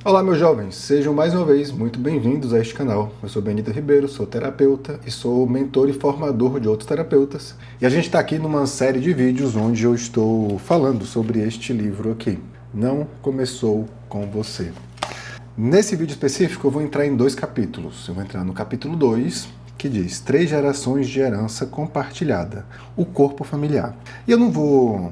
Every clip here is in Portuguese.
Olá, meus jovens, sejam mais uma vez muito bem-vindos a este canal. Eu sou Benito Ribeiro, sou terapeuta e sou mentor e formador de outros terapeutas. E a gente está aqui numa série de vídeos onde eu estou falando sobre este livro aqui. Não começou com você. Nesse vídeo específico eu vou entrar em dois capítulos. Eu vou entrar no capítulo 2, que diz 3 gerações de herança compartilhada, o corpo familiar. E eu não vou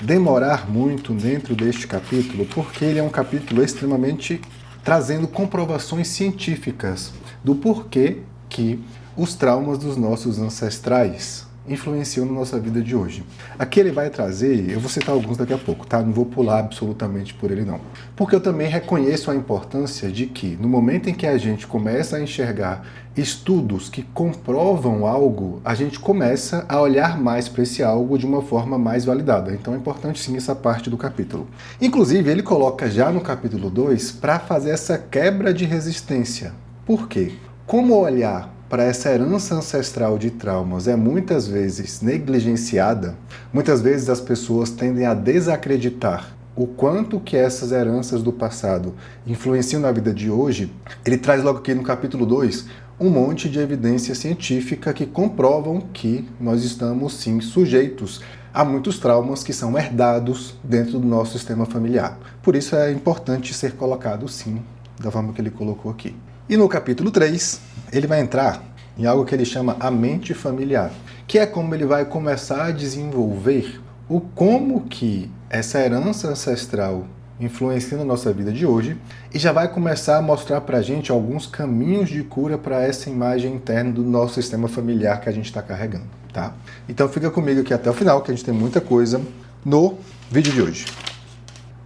demorar muito dentro deste capítulo, porque ele é um capítulo extremamente trazendo comprovações científicas do porquê que os traumas dos nossos ancestrais influenciam na nossa vida de hoje. Aqui ele vai trazer, eu vou citar alguns daqui a pouco, tá? Não vou pular absolutamente por ele não. Porque eu também reconheço a importância de que, no momento em que a gente começa a enxergar estudos que comprovam algo, a gente começa a olhar mais para esse algo de uma forma mais validada. Então é importante sim essa parte do capítulo. Inclusive, ele coloca já no capítulo 2 para fazer essa quebra de resistência. Por quê? Como olhar para essa herança ancestral de traumas é muitas vezes negligenciada, muitas vezes as pessoas tendem a desacreditar o quanto que essas heranças do passado influenciam na vida de hoje. Ele traz logo aqui no capítulo 2 um monte de evidência científica que comprovam que nós estamos sim sujeitos a muitos traumas que são herdados dentro do nosso sistema familiar. Por isso é importante ser colocado sim, da forma que ele colocou aqui. E no capítulo 3, ele vai entrar em algo que ele chama a mente familiar, que é como ele vai começar a desenvolver o como que essa herança ancestral influencia na nossa vida de hoje e já vai começar a mostrar pra gente alguns caminhos de cura para essa imagem interna do nosso sistema familiar que a gente está carregando, tá? Então fica comigo aqui até o final, que a gente tem muita coisa no vídeo de hoje.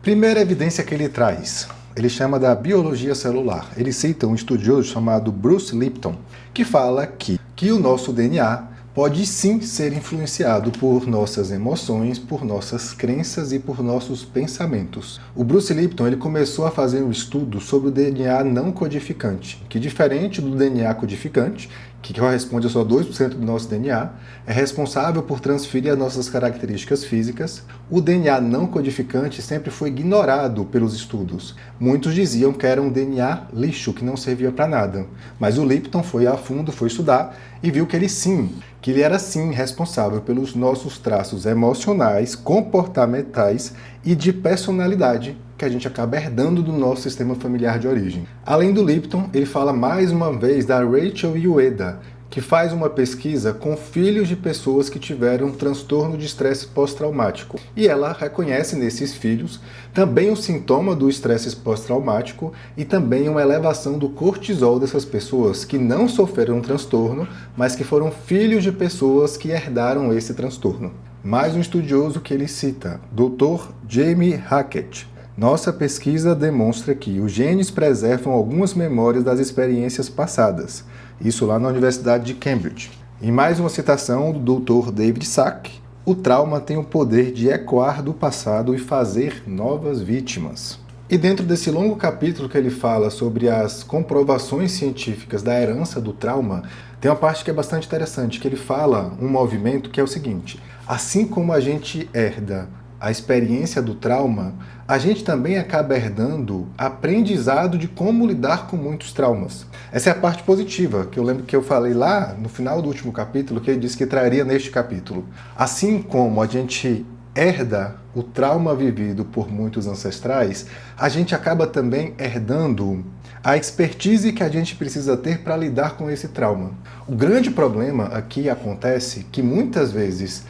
Primeira evidência que ele traz, ele chama da biologia celular. Ele cita um estudioso chamado Bruce Lipton, que fala que o nosso DNA pode sim ser influenciado por nossas emoções, por nossas crenças e por nossos pensamentos. O Bruce Lipton ele começou a fazer um estudo sobre o DNA não codificante, que diferente do DNA codificante, que corresponde a só 2% do nosso DNA, é responsável por transferir as nossas características físicas. O DNA não codificante sempre foi ignorado pelos estudos. Muitos diziam que era um DNA lixo, que não servia para nada. Mas o Lipton foi a fundo, foi estudar e viu que ele era sim responsável pelos nossos traços emocionais, comportamentais e de personalidade que a gente acaba herdando do nosso sistema familiar de origem. Além do Lipton, ele fala mais uma vez da Rachel Ueda, que faz uma pesquisa com filhos de pessoas que tiveram transtorno de estresse pós-traumático. E ela reconhece nesses filhos também o sintoma do estresse pós-traumático e também uma elevação do cortisol dessas pessoas que não sofreram um transtorno, mas que foram filhos de pessoas que herdaram esse transtorno. Mais um estudioso que ele cita, Dr. Jamie Hackett. Nossa pesquisa demonstra que os genes preservam algumas memórias das experiências passadas. Isso lá na Universidade de Cambridge. Em mais uma citação do Dr. David Sack, o trauma tem o poder de ecoar do passado e fazer novas vítimas. E dentro desse longo capítulo que ele fala sobre as comprovações científicas da herança do trauma, tem uma parte que é bastante interessante, que ele fala um movimento que é o seguinte: assim como a gente herda a experiência do trauma, a gente também acaba herdando aprendizado de como lidar com muitos traumas. Essa é a parte positiva, que eu lembro que eu falei lá no final do último capítulo, que ele disse que traria neste capítulo. Assim como a gente herda o trauma vivido por muitos ancestrais, a gente acaba também herdando a expertise que a gente precisa ter para lidar com esse trauma. O grande problema aqui acontece que muitas vezes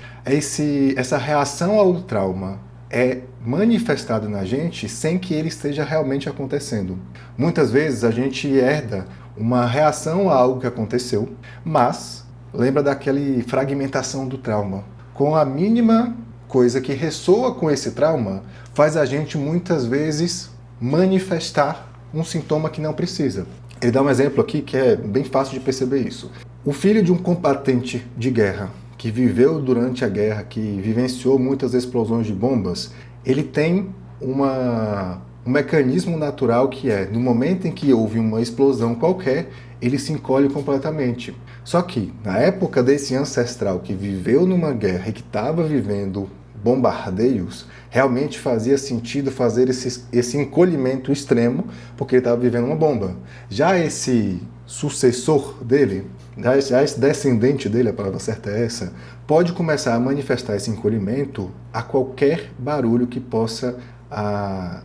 essa reação ao trauma é manifestada na gente sem que ele esteja realmente acontecendo. Muitas vezes a gente herda uma reação a algo que aconteceu, mas lembra daquela fragmentação do trauma. Com a mínima coisa que ressoa com esse trauma, faz a gente muitas vezes manifestar um sintoma que não precisa. Ele dá um exemplo aqui que é bem fácil de perceber isso. O filho de um combatente de guerra, que viveu durante a guerra, que vivenciou muitas explosões de bombas, ele tem um mecanismo natural que é, no momento em que houve uma explosão qualquer, ele se encolhe completamente. Só que, na época desse ancestral que viveu numa guerra e que estava vivendo bombardeios, Realmente fazia sentido fazer esse encolhimento extremo, porque ele estava vivendo uma bomba. Já esse sucessor dele, já esse descendente dele, a palavra certa é essa, pode começar a manifestar esse encolhimento a qualquer barulho que possa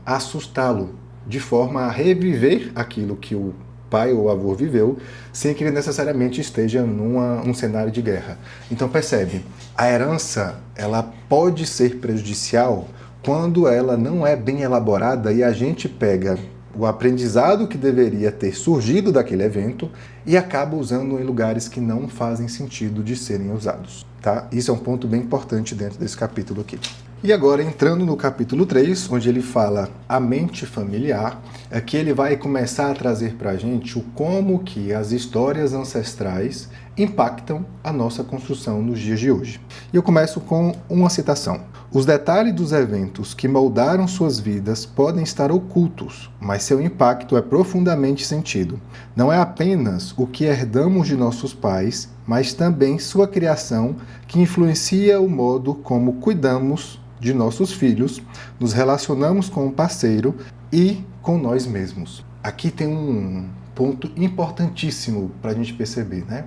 assustá-lo, de forma a reviver aquilo que o pai ou avô viveu, sem que ele necessariamente esteja num cenário de guerra. Então percebe, a herança ela pode ser prejudicial quando ela não é bem elaborada e a gente pega o aprendizado que deveria ter surgido daquele evento e acaba usando em lugares que não fazem sentido de serem usados. Tá? Isso é um ponto bem importante dentro desse capítulo aqui. E agora, entrando no capítulo 3, onde ele fala a mente familiar, é que ele vai começar a trazer para a gente o como que as histórias ancestrais impactam a nossa construção nos dias de hoje. E eu começo com uma citação. Os detalhes dos eventos que moldaram suas vidas podem estar ocultos, mas seu impacto é profundamente sentido. Não é apenas o que herdamos de nossos pais, mas também sua criação que influencia o modo como cuidamos de nossos filhos, nos relacionamos com o parceiro e com nós mesmos. Aqui tem um ponto importantíssimo para a gente perceber, né?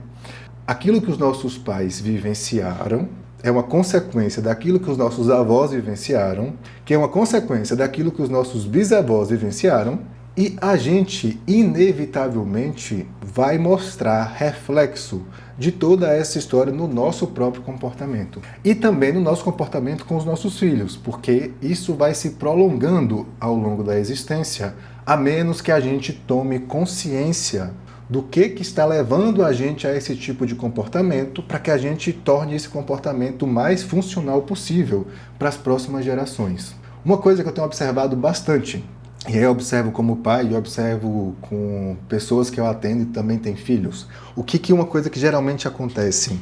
Aquilo que os nossos pais vivenciaram é uma consequência daquilo que os nossos avós vivenciaram, que é uma consequência daquilo que os nossos bisavós vivenciaram, e a gente, inevitavelmente, vai mostrar reflexo de toda essa história no nosso próprio comportamento. E também no nosso comportamento com os nossos filhos, porque isso vai se prolongando ao longo da existência, a menos que a gente tome consciência do que está levando a gente a esse tipo de comportamento, para que a gente torne esse comportamento o mais funcional possível para as próximas gerações. Uma coisa que eu tenho observado bastante, e aí eu observo como pai, eu observo com pessoas que eu atendo e também têm filhos. O que é uma coisa que geralmente acontece?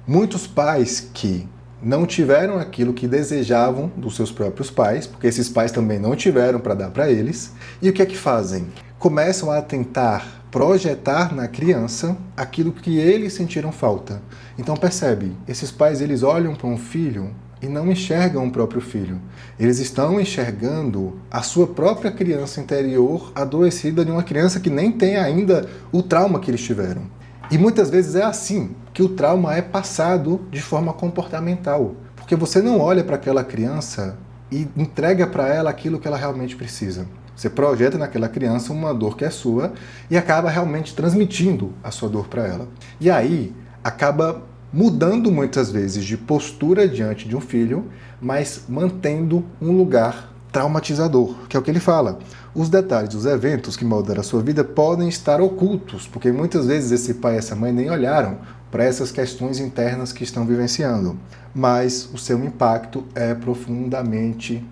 Muitos pais que não tiveram aquilo que desejavam dos seus próprios pais, porque esses pais também não tiveram para dar para eles, e o que é que fazem? Começam a tentar projetar na criança aquilo que eles sentiram falta. Então percebe, esses pais eles olham para um filho e não enxergam o próprio filho. Eles estão enxergando a sua própria criança interior adoecida de uma criança que nem tem ainda o trauma que eles tiveram. E muitas vezes é assim que o trauma é passado de forma comportamental. Porque você não olha para aquela criança e entrega para ela aquilo que ela realmente precisa. Você projeta naquela criança uma dor que é sua e acaba realmente transmitindo a sua dor para ela. E aí acaba mudando muitas vezes de postura diante de um filho, mas mantendo um lugar traumatizador, que é o que ele fala. Os detalhes dos eventos que moldaram a sua vida podem estar ocultos, porque muitas vezes esse pai e essa mãe nem olharam para essas questões internas que estão vivenciando, mas o seu impacto é profundamente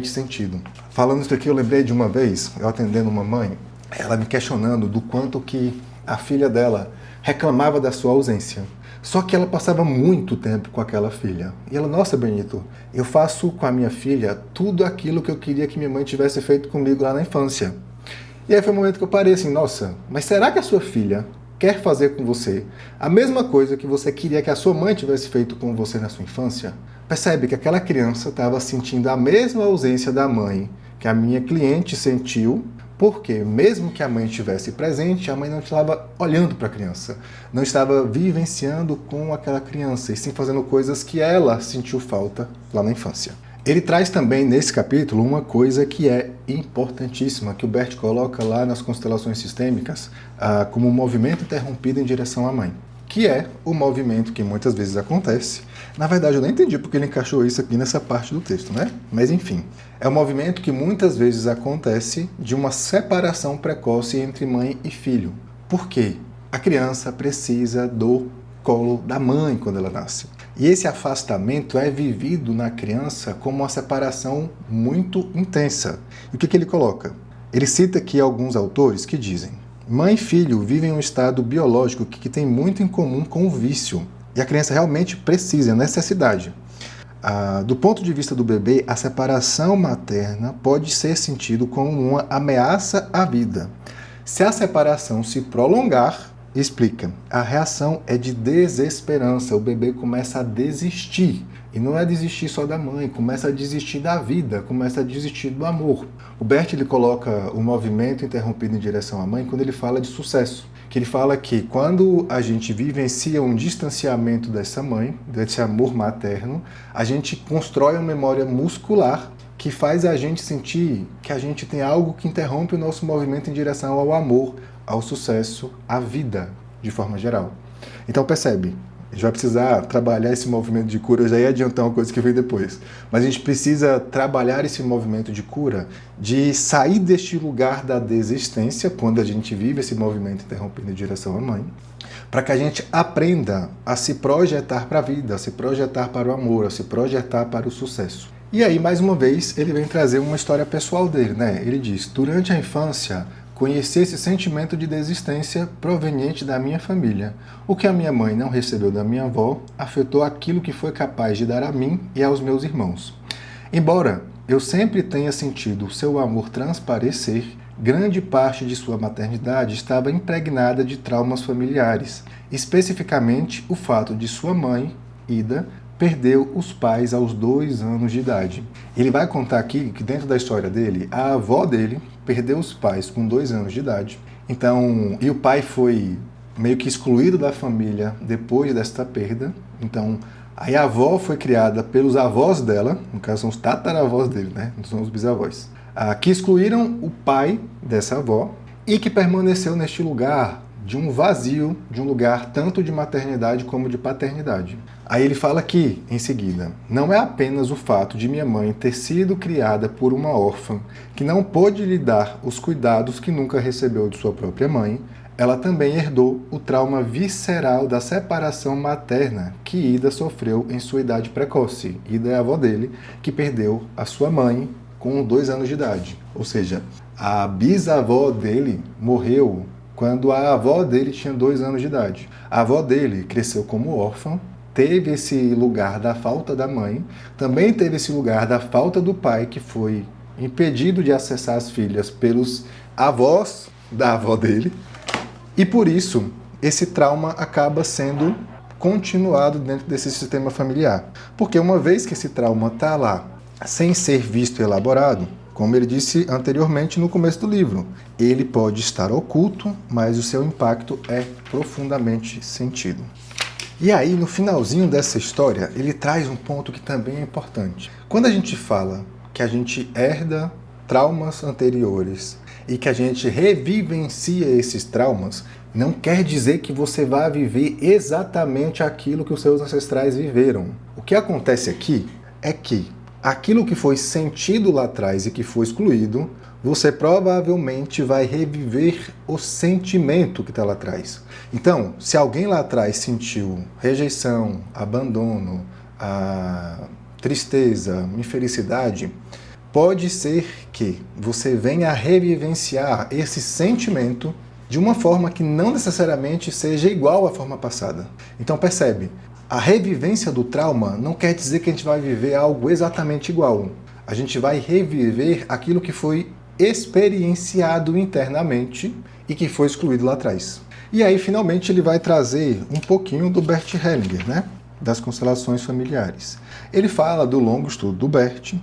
sentido. Falando isso aqui, eu lembrei de uma vez, eu atendendo uma mãe, ela me questionando do quanto que a filha dela reclamava da sua ausência. Só que ela passava muito tempo com aquela filha. E ela, nossa, Benito, eu faço com a minha filha tudo aquilo que eu queria que minha mãe tivesse feito comigo lá na infância. E aí foi o momento que eu parei assim, nossa, mas será que a sua filha quer fazer com você a mesma coisa que você queria que a sua mãe tivesse feito com você na sua infância? Percebe que aquela criança estava sentindo a mesma ausência da mãe que a minha cliente sentiu, porque mesmo que a mãe estivesse presente, a mãe não estava olhando para a criança, não estava vivenciando com aquela criança, e sim fazendo coisas que ela sentiu falta lá na infância. Ele traz também nesse capítulo uma coisa que é importantíssima, que o Bert coloca lá nas constelações sistêmicas como um movimento interrompido em direção à mãe, que é o movimento que muitas vezes acontece. Na verdade, eu não entendi porque ele encaixou isso aqui nessa parte do texto, né? Mas enfim, é um movimento que muitas vezes acontece de uma separação precoce entre mãe e filho. Por quê? A criança precisa do colo da mãe quando ela nasce. E esse afastamento é vivido na criança como uma separação muito intensa. E o que ele coloca? Ele cita aqui alguns autores que dizem: mãe e filho vivem um estado biológico que tem muito em comum com o vício. E a criança realmente precisa, é necessidade. Do ponto de vista do bebê, a separação materna pode ser sentido como uma ameaça à vida. Se a separação se prolongar, explica, a reação é de desesperança, o bebê começa a desistir. E não é desistir só da mãe, começa a desistir da vida, começa a desistir do amor. O Bert ele coloca o movimento interrompido em direção à mãe quando ele fala de sucesso. Que ele fala que quando a gente vivencia um distanciamento dessa mãe, desse amor materno, a gente constrói uma memória muscular que faz a gente sentir que a gente tem algo que interrompe o nosso movimento em direção ao amor, ao sucesso, à vida, de forma geral. Então percebe, a gente vai precisar trabalhar esse movimento de cura, eu já ia adiantar uma coisa que vem depois, mas a gente precisa trabalhar esse movimento de cura, de sair deste lugar da desistência, quando a gente vive esse movimento interrompido em direção à mãe, para que a gente aprenda a se projetar para a vida, a se projetar para o amor, a se projetar para o sucesso. E aí, mais uma vez, ele vem trazer uma história pessoal dele, né? Ele diz, durante a infância, conheci esse sentimento de desistência proveniente da minha família. O que a minha mãe não recebeu da minha avó afetou aquilo que foi capaz de dar a mim e aos meus irmãos. Embora eu sempre tenha sentido seu amor transparecer, grande parte de sua maternidade estava impregnada de traumas familiares, especificamente o fato de sua mãe, Ida, perdeu os pais aos 2 anos de idade. Ele vai contar aqui que dentro da história dele, a avó dele perdeu os pais com 2 anos de idade. Então, e o pai foi meio que excluído da família depois desta perda. Então, aí a avó foi criada pelos avós dela, no caso são os tataravós dele, né? Não são os bisavós. Que excluíram o pai dessa avó e que permaneceu neste lugar de um vazio, de um lugar tanto de maternidade como de paternidade. Aí ele fala aqui, em seguida, não é apenas o fato de minha mãe ter sido criada por uma órfã que não pôde lhe dar os cuidados que nunca recebeu de sua própria mãe, ela também herdou o trauma visceral da separação materna que Ida sofreu em sua idade precoce. Ida é a avó dele, que perdeu a sua mãe com 2 anos de idade. Ou seja, a bisavó dele morreu quando a avó dele tinha 2 anos de idade. A avó dele cresceu como órfã, teve esse lugar da falta da mãe, também teve esse lugar da falta do pai, que foi impedido de acessar as filhas pelos avós da avó dele, e por isso esse trauma acaba sendo continuado dentro desse sistema familiar. Porque uma vez que esse trauma está lá, sem ser visto e elaborado, como ele disse anteriormente no começo do livro, ele pode estar oculto, mas o seu impacto é profundamente sentido. E aí, no finalzinho dessa história, ele traz um ponto que também é importante. Quando a gente fala que a gente herda traumas anteriores e que a gente revivencia esses traumas, não quer dizer que você vai viver exatamente aquilo que os seus ancestrais viveram. O que acontece aqui é que aquilo que foi sentido lá atrás e que foi excluído, você provavelmente vai reviver o sentimento que está lá atrás. Então, se alguém lá atrás sentiu rejeição, abandono, tristeza, infelicidade, pode ser que você venha a revivenciar esse sentimento de uma forma que não necessariamente seja igual à forma passada. Então percebe, a revivência do trauma não quer dizer que a gente vai viver algo exatamente igual. A gente vai reviver aquilo que foi experienciado internamente e que foi excluído lá atrás. E aí, finalmente, ele vai trazer um pouquinho do Bert Hellinger, né? Das constelações familiares. Ele fala do longo estudo do Bert,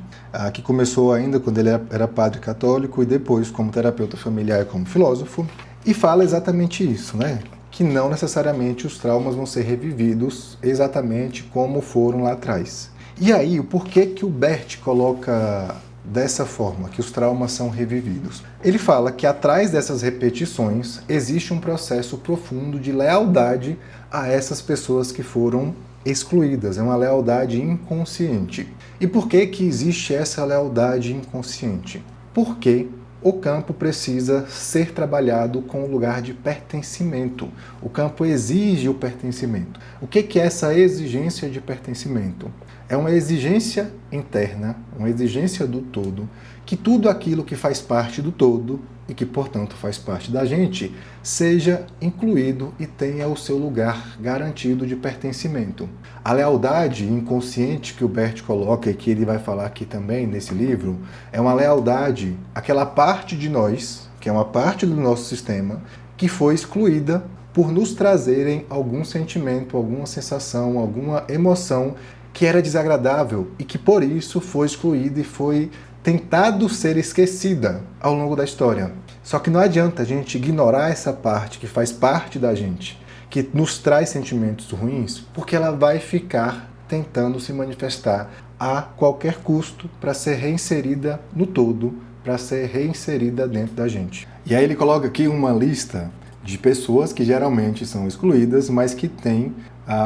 que começou ainda quando ele era padre católico e depois como terapeuta familiar e como filósofo, e fala exatamente isso, né? Que não necessariamente os traumas vão ser revividos exatamente como foram lá atrás. E aí, o porquê que o Bert coloca dessa forma, que os traumas são revividos? Ele fala que atrás dessas repetições existe um processo profundo de lealdade a essas pessoas que foram excluídas. É uma lealdade inconsciente. E por que que existe essa lealdade inconsciente? Porque o campo precisa ser trabalhado com o lugar de pertencimento. O campo exige o pertencimento. O que é essa exigência de pertencimento? É uma exigência interna, uma exigência do todo, que tudo aquilo que faz parte do todo e que, portanto, faz parte da gente, seja incluído e tenha o seu lugar garantido de pertencimento. A lealdade inconsciente que o Bert coloca e que ele vai falar aqui também nesse livro, é uma lealdade àquela parte de nós, que é uma parte do nosso sistema, que foi excluída por nos trazerem algum sentimento, alguma sensação, alguma emoção que era desagradável e que por isso foi excluída e foi tentado ser esquecida ao longo da história. Só que não adianta a gente ignorar essa parte que faz parte da gente, que nos traz sentimentos ruins, porque ela vai ficar tentando se manifestar a qualquer custo para ser reinserida no todo, para ser reinserida dentro da gente. E aí ele coloca aqui uma lista de pessoas que geralmente são excluídas, mas que têm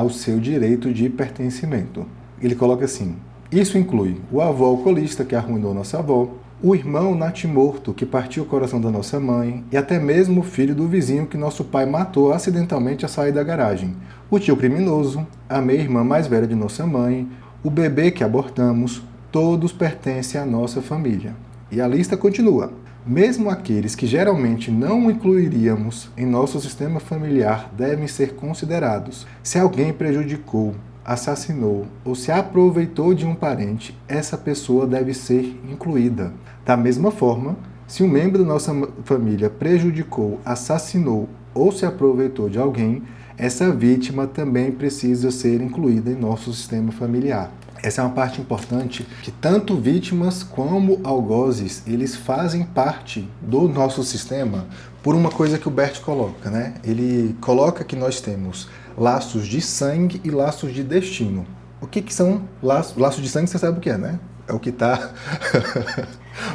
o seu direito de pertencimento. Ele coloca assim: isso inclui o avô alcoolista que arruinou nossa avó, o irmão natimorto que partiu o coração da nossa mãe e até mesmo o filho do vizinho que nosso pai matou acidentalmente ao sair da garagem, o tio criminoso, a meia-irmã mais velha de nossa mãe, o bebê que abortamos, todos pertencem à nossa família. E a lista continua. Mesmo aqueles que geralmente não incluiríamos em nosso sistema familiar devem ser considerados. Se alguém prejudicou, assassinou ou se aproveitou de um parente, essa pessoa deve ser incluída. Da mesma forma, se um membro da nossa família prejudicou, assassinou ou se aproveitou de alguém, essa vítima também precisa ser incluída em nosso sistema familiar. Essa é uma parte importante, que tanto vítimas como algozes, eles fazem parte do nosso sistema por uma coisa que o Bert coloca, né? Ele coloca que nós temos laços de sangue e laços de destino. O que são laços? Laço de sangue, você sabe o que é, né? É o que está,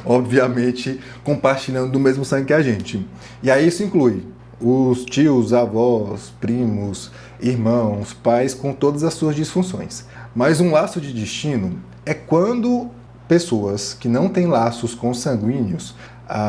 obviamente, compartilhando do mesmo sangue que a gente. E aí isso inclui os tios, avós, primos, irmãos, pais, com todas as suas disfunções. Mas um laço de destino é quando pessoas que não têm laços consanguíneos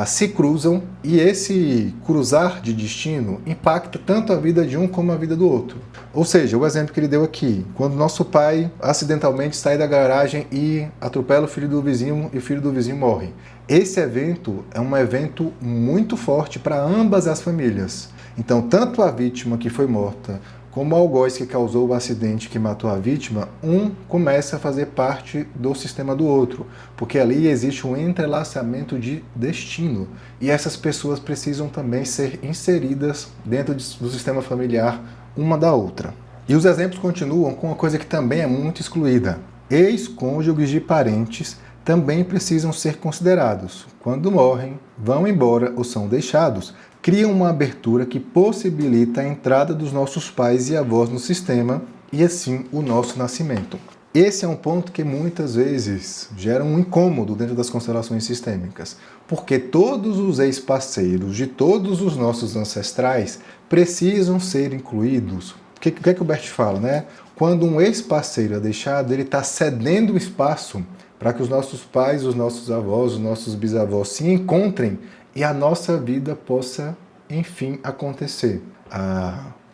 se cruzam e esse cruzar de destino impacta tanto a vida de um como a vida do outro. Ou seja, o exemplo que ele deu aqui, quando nosso pai acidentalmente sai da garagem e atropela o filho do vizinho e o filho do vizinho morre. Esse evento é um evento muito forte para ambas as famílias. Então, tanto a vítima que foi morta como o algoz que causou o acidente que matou a vítima, um começa a fazer parte do sistema do outro, porque ali existe um entrelaçamento de destino. E essas pessoas precisam também ser inseridas dentro do sistema familiar uma da outra. E os exemplos continuam com uma coisa que também é muito excluída. Ex-cônjuges de parentes também precisam ser considerados. Quando morrem, vão embora ou são deixados, criam uma abertura que possibilita a entrada dos nossos pais e avós no sistema e assim o nosso nascimento. Esse é um ponto que muitas vezes gera um incômodo dentro das constelações sistêmicas, porque todos os ex-parceiros de todos os nossos ancestrais precisam ser incluídos. O que é que o Bert fala, né? Quando um ex-parceiro é deixado, ele está cedendo espaço para que os nossos pais, os nossos avós, os nossos bisavós se encontrem e a nossa vida possa, enfim, acontecer.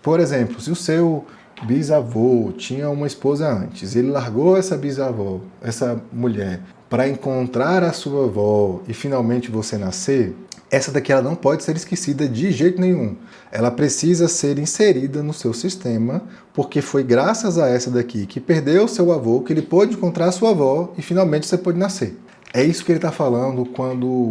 Por exemplo, se o seu bisavô tinha uma esposa antes, ele largou essa bisavó, essa mulher, para encontrar a sua avó e finalmente você nascer, essa daqui ela não pode ser esquecida de jeito nenhum. Ela precisa ser inserida no seu sistema, porque foi graças a essa daqui que perdeu o seu avô, que ele pôde encontrar a sua avó e finalmente você pôde nascer. É isso que ele está falando quando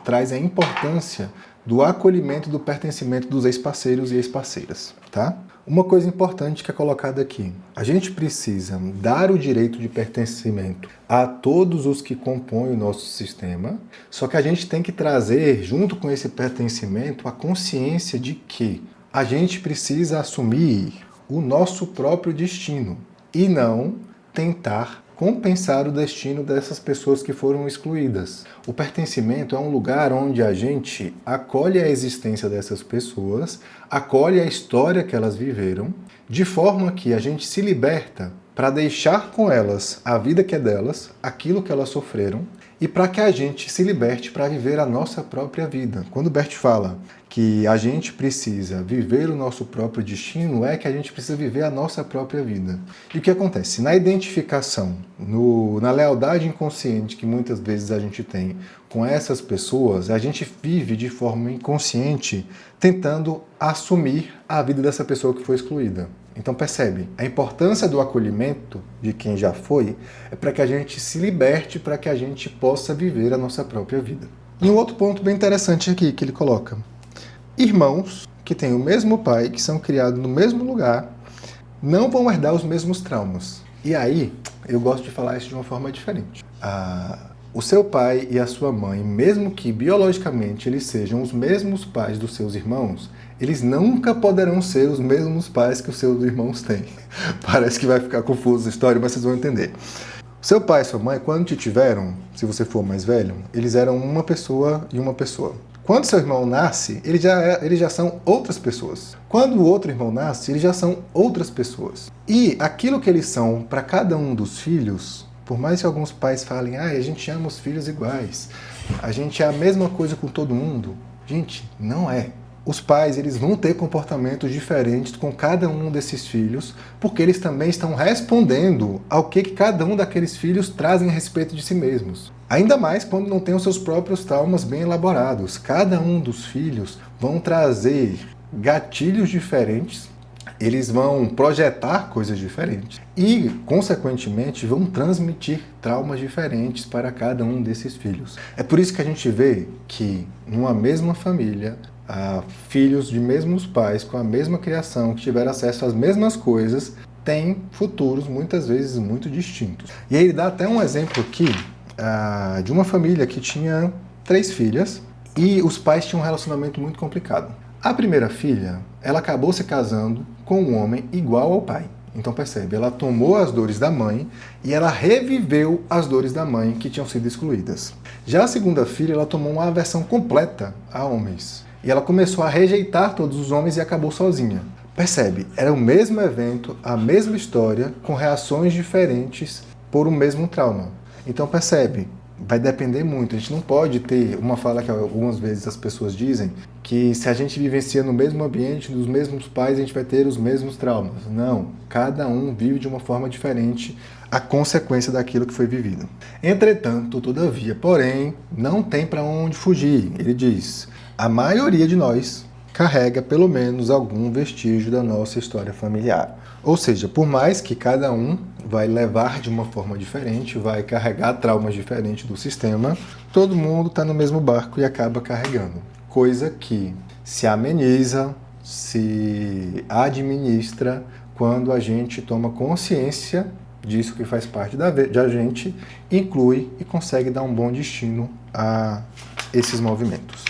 traz a importância do acolhimento, do pertencimento dos ex-parceiros e ex-parceiras, tá? Uma coisa importante que é colocada aqui, a gente precisa dar o direito de pertencimento a todos os que compõem o nosso sistema, só que a gente tem que trazer, junto com esse pertencimento, a consciência de que a gente precisa assumir o nosso próprio destino e não tentar compensar o destino dessas pessoas que foram excluídas. O pertencimento é um lugar onde a gente acolhe a existência dessas pessoas, acolhe a história que elas viveram, de forma que a gente se liberta para deixar com elas a vida que é delas, aquilo que elas sofreram, e para que a gente se liberte para viver a nossa própria vida. Quando o Bert fala que a gente precisa viver o nosso próprio destino, é que a gente precisa viver a nossa própria vida. E o que acontece? Na identificação, na lealdade inconsciente que muitas vezes a gente tem com essas pessoas, a gente vive de forma inconsciente tentando assumir a vida dessa pessoa que foi excluída. Então percebe, a importância do acolhimento de quem já foi é para que a gente se liberte, para que a gente possa viver a nossa própria vida. E um outro ponto bem interessante aqui que ele coloca: irmãos que têm o mesmo pai, que são criados no mesmo lugar, não vão herdar os mesmos traumas. E aí, eu gosto de falar isso de uma forma diferente. O seu pai e a sua mãe, mesmo que biologicamente eles sejam os mesmos pais dos seus irmãos, eles nunca poderão ser os mesmos pais que os seus irmãos têm. Parece que vai ficar confuso a história, mas vocês vão entender. Seu pai e sua mãe, quando te tiveram, se você for mais velho, eles eram uma pessoa e uma pessoa. Quando seu irmão nasce, eles já são outras pessoas. Quando o outro irmão nasce, eles já são outras pessoas. E aquilo que eles são para cada um dos filhos, por mais que alguns pais falem, a gente ama os filhos iguais, a gente é a mesma coisa com todo mundo. Gente, não é. Os pais, eles vão ter comportamentos diferentes com cada um desses filhos, porque eles também estão respondendo ao que cada um daqueles filhos trazem a respeito de si mesmos. Ainda mais quando não tem os seus próprios traumas bem elaborados. Cada um dos filhos vão trazer gatilhos diferentes, eles vão projetar coisas diferentes e, consequentemente, vão transmitir traumas diferentes para cada um desses filhos. É por isso que a gente vê que, numa mesma família, filhos de mesmos pais, com a mesma criação, que tiveram acesso às mesmas coisas, têm futuros muitas vezes muito distintos. E aí ele dá até um exemplo aqui de uma família que tinha 3 filhas e os pais tinham um relacionamento muito complicado. A primeira filha, ela acabou se casando com um homem igual ao pai. Então percebe, ela tomou as dores da mãe e ela reviveu as dores da mãe que tinham sido excluídas. Já a segunda filha, ela tomou uma aversão completa a homens. E ela começou a rejeitar todos os homens e acabou sozinha. Percebe, era o mesmo evento, a mesma história, com reações diferentes por um mesmo trauma. Então percebe, vai depender muito. A gente não pode ter uma fala que algumas vezes as pessoas dizem, que se a gente vivencia no mesmo ambiente, dos mesmos pais, a gente vai ter os mesmos traumas. Não, cada um vive de uma forma diferente a consequência daquilo que foi vivido. Entretanto, todavia, porém, não tem para onde fugir. Ele diz, a maioria de nós carrega pelo menos algum vestígio da nossa história familiar. Ou seja, por mais que cada um vai levar de uma forma diferente, vai carregar traumas diferentes do sistema, todo mundo está no mesmo barco e acaba carregando. Coisa que se ameniza, se administra quando a gente toma consciência disso que faz parte da gente, inclui e consegue dar um bom destino a esses movimentos.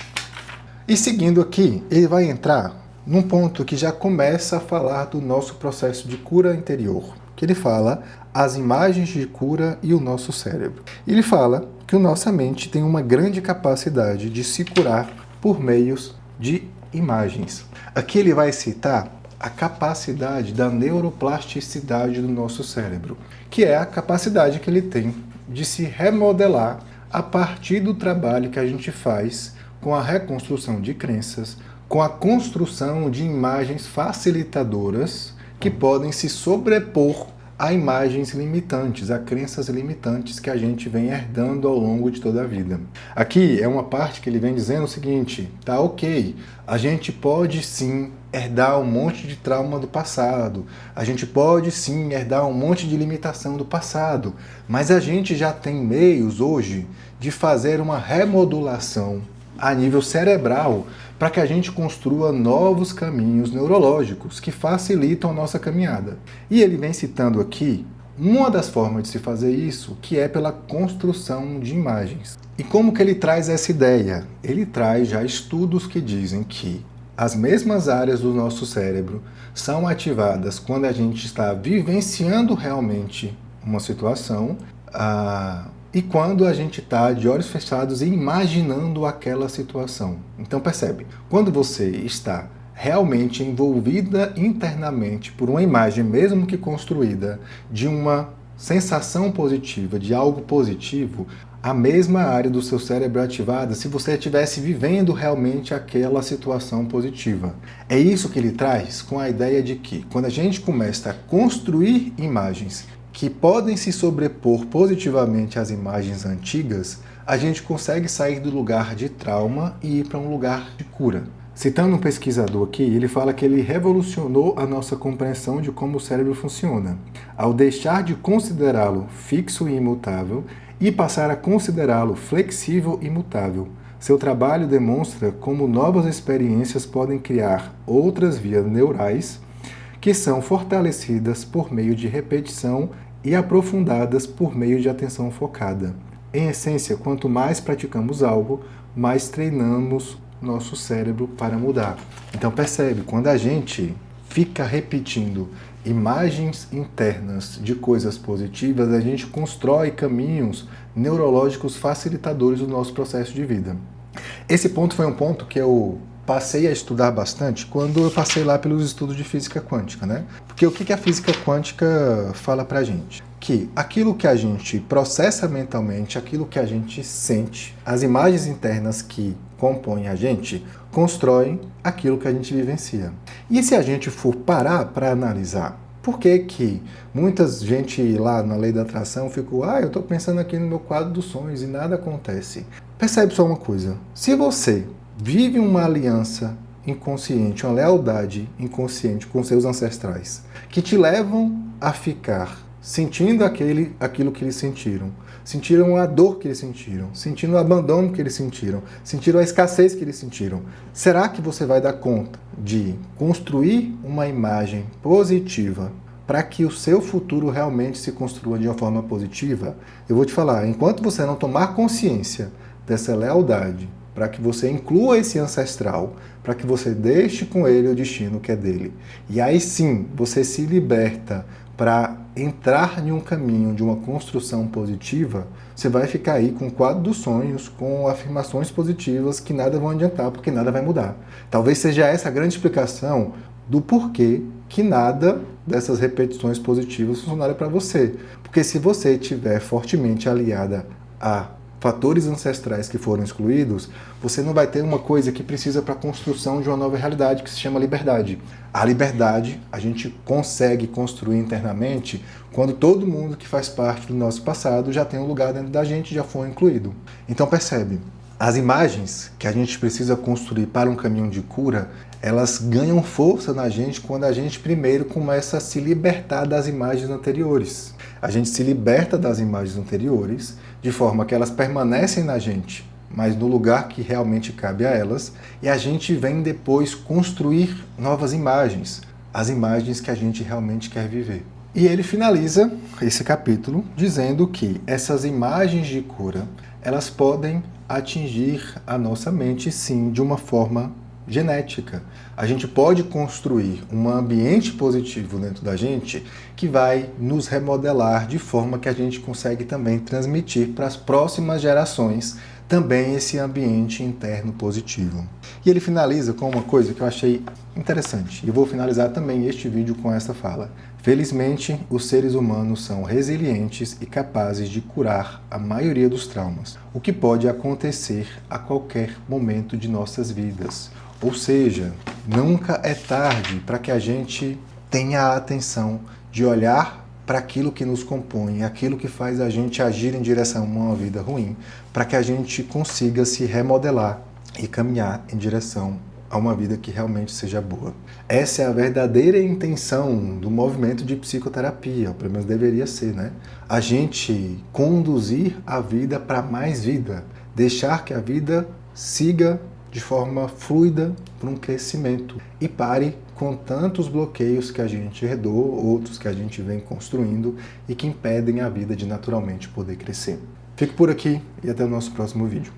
E seguindo aqui, ele vai entrar num ponto que já começa a falar do nosso processo de cura interior, que ele fala as imagens de cura e o nosso cérebro. Ele fala que a nossa mente tem uma grande capacidade de se curar por meios de imagens. Aqui ele vai citar a capacidade da neuroplasticidade do nosso cérebro, que é a capacidade que ele tem de se remodelar a partir do trabalho que a gente faz com a reconstrução de crenças, com a construção de imagens facilitadoras que podem se sobrepor a imagens limitantes, a crenças limitantes que a gente vem herdando ao longo de toda a vida. Aqui é uma parte que ele vem dizendo o seguinte, tá ok, a gente pode sim herdar um monte de trauma do passado, a gente pode sim herdar um monte de limitação do passado, mas a gente já tem meios hoje de fazer uma remodulação a nível cerebral para que a gente construa novos caminhos neurológicos que facilitam a nossa caminhada. E ele vem citando aqui uma das formas de se fazer isso, que é pela construção de imagens. E como que ele traz essa ideia? Ele traz já estudos que dizem que as mesmas áreas do nosso cérebro são ativadas quando a gente está vivenciando realmente uma situação, e quando a gente está de olhos fechados e imaginando aquela situação. Então percebe, quando você está realmente envolvida internamente por uma imagem, mesmo que construída, de uma sensação positiva, de algo positivo, a mesma área do seu cérebro é ativada se você estivesse vivendo realmente aquela situação positiva. É isso que ele traz com a ideia de que, quando a gente começa a construir imagens que podem se sobrepor positivamente às imagens antigas, a gente consegue sair do lugar de trauma e ir para um lugar de cura. Citando um pesquisador aqui, ele fala que ele revolucionou a nossa compreensão de como o cérebro funciona, ao deixar de considerá-lo fixo e imutável e passar a considerá-lo flexível e mutável. Seu trabalho demonstra como novas experiências podem criar outras vias neurais que são fortalecidas por meio de repetição e aprofundadas por meio de atenção focada. Em essência, quanto mais praticamos algo, mais treinamos nosso cérebro para mudar. Então percebe, quando a gente fica repetindo imagens internas de coisas positivas, a gente constrói caminhos neurológicos facilitadores do nosso processo de vida. Esse ponto foi um ponto que eu passei a estudar bastante quando eu passei lá pelos estudos de física quântica, né? Porque o que a física quântica fala pra gente? Que aquilo que a gente processa mentalmente, aquilo que a gente sente, as imagens internas que compõem a gente, constroem aquilo que a gente vivencia. E se a gente for parar para analisar, por que que muita gente lá na lei da atração ficou, eu estou pensando aqui no meu quadro dos sonhos e nada acontece? Percebe só uma coisa, se você vive uma aliança inconsciente, uma lealdade inconsciente com seus ancestrais, que te levam a ficar sentindo aquilo que eles sentiram a dor que eles sentindo o abandono que eles sentiram a escassez que eles sentiram. Será que você vai dar conta de construir uma imagem positiva para que o seu futuro realmente se construa de uma forma positiva? Eu vou te falar, enquanto você não tomar consciência dessa lealdade, para que você inclua esse ancestral, para que você deixe com ele o destino que é dele, e aí sim você se liberta para entrar em um caminho de uma construção positiva, você vai ficar aí com o quadro dos sonhos, com afirmações positivas que nada vão adiantar, porque nada vai mudar. Talvez seja essa a grande explicação do porquê que nada dessas repetições positivas funcionaram para você. Porque se você estiver fortemente aliada a fatores ancestrais que foram excluídos, você não vai ter uma coisa que precisa para a construção de uma nova realidade, que se chama liberdade. A liberdade a gente consegue construir internamente quando todo mundo que faz parte do nosso passado já tem um lugar dentro da gente, já foi incluído. Então percebe, as imagens que a gente precisa construir para um caminho de cura, elas ganham força na gente quando a gente primeiro começa a se libertar das imagens anteriores. A gente se liberta das imagens anteriores de forma que elas permanecem na gente, mas no lugar que realmente cabe a elas, e a gente vem depois construir novas imagens, as imagens que a gente realmente quer viver. E ele finaliza esse capítulo dizendo que essas imagens de cura, elas podem atingir a nossa mente, sim, de uma forma genética. A gente pode construir um ambiente positivo dentro da gente que vai nos remodelar de forma que a gente consegue também transmitir para as próximas gerações também esse ambiente interno positivo. E ele finaliza com uma coisa que eu achei interessante. E vou finalizar também este vídeo com essa fala. Felizmente, os seres humanos são resilientes e capazes de curar a maioria dos traumas, o que pode acontecer a qualquer momento de nossas vidas. Ou seja, nunca é tarde para que a gente tenha a atenção de olhar para aquilo que nos compõe, aquilo que faz a gente agir em direção a uma vida ruim, para que a gente consiga se remodelar e caminhar em direção a uma vida que realmente seja boa. Essa é a verdadeira intenção do movimento de psicoterapia, ou pelo menos deveria ser, né? A gente conduzir a vida para mais vida, deixar que a vida siga de forma fluida para um crescimento e pare com tantos bloqueios que a gente herdou, outros que a gente vem construindo e que impedem a vida de naturalmente poder crescer. Fico por aqui e até o nosso próximo vídeo.